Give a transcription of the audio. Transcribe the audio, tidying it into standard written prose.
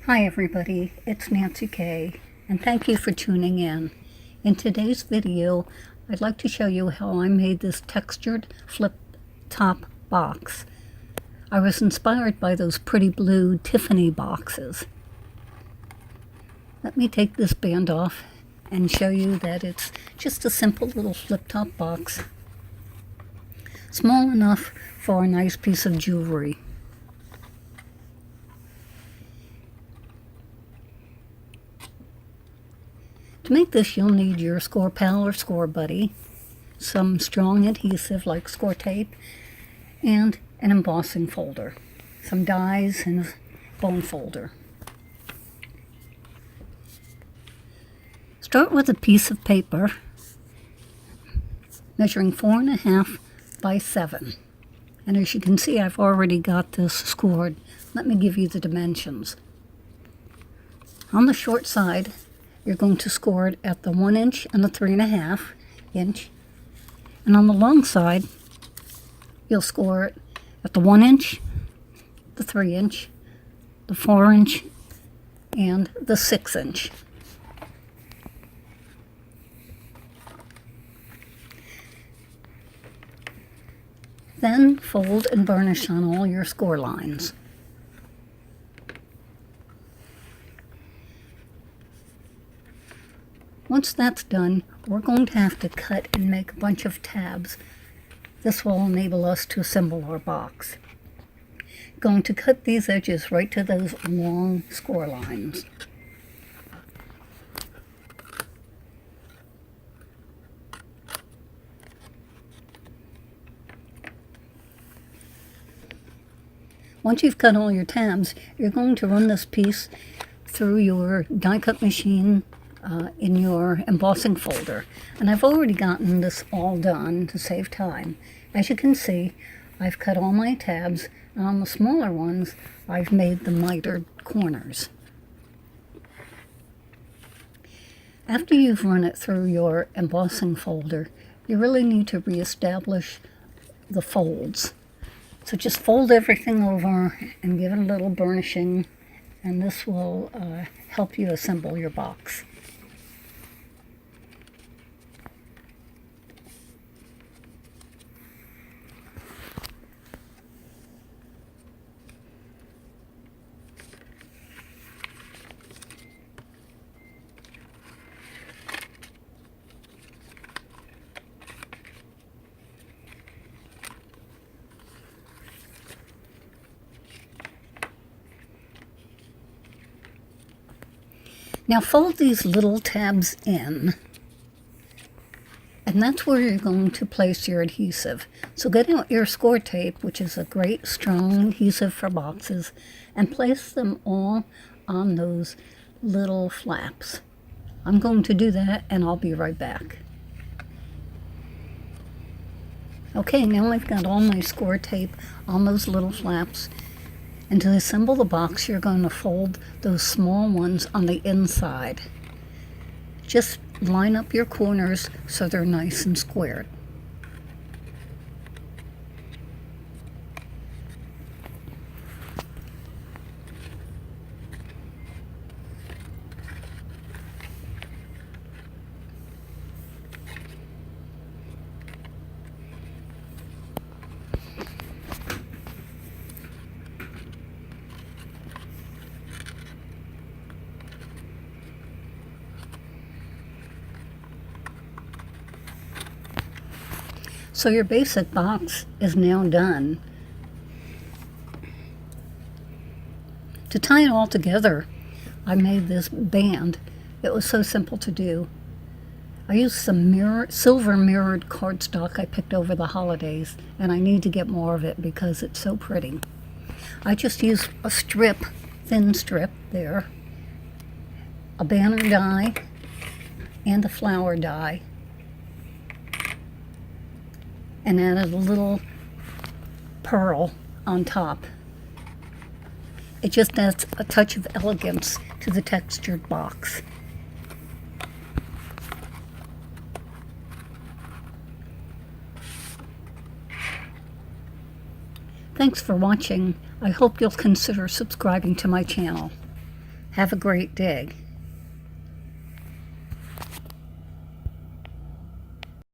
Hi everybody, it's Nancy K, and thank you for tuning in. In today's video, I'd like to show you how I made this textured flip top box. I was inspired by those pretty blue Tiffany boxes. Let me take this band off and show you that it's just a simple little flip top box. Small enough for a nice piece of jewelry. To make this, you'll need your Scor-Pal or Scor-Buddy, some strong adhesive like Scor tape, and an embossing folder, some dies, and a bone folder. Start with a piece of paper measuring 4.5 by 7. And as you can see, I've already got this scored. Let me give you the dimensions. On the short side, you're going to score it at the 1 inch and the 3.5 inch. And on the long side, you'll score it at the 1 inch, the 3 inch, the 4 inch, and the 6 inch. Then fold and burnish on all your score lines. Once that's done, we're going to have to cut and make a bunch of tabs. This will enable us to assemble our box. Going to cut these edges right to those long score lines. Once you've cut all your tabs, you're going to run this piece through your die cut machine in your embossing folder. And I've already gotten this all done to save time. As you can see, I've cut all my tabs, and on the smaller ones, I've made the mitered corners. After you've run it through your embossing folder, you really need to reestablish the folds. So just fold everything over and give it a little burnishing, and this will help you assemble your box. Now fold these little tabs in, and that's where you're going to place your adhesive. So get out your Scor tape, which is a great strong adhesive for boxes, and place them all on those little flaps. I'm going to do that, and I'll be right back. Okay, now I've got all my Scor tape on those little flaps. And to assemble the box, you're going to fold those small ones on the inside. Just line up your corners so they're nice and squared. So your basic box is now done. To tie it all together, I made this band. It was so simple to do. I used some silver mirrored cardstock I picked over the holidays, and I need to get more of it because it's so pretty. I just used a strip, thin strip there, a banner die, and a flower die, and added a little pearl on top. It just adds a touch of elegance to the textured box. Thanks for watching. I hope you'll consider subscribing to my channel. Have a great day.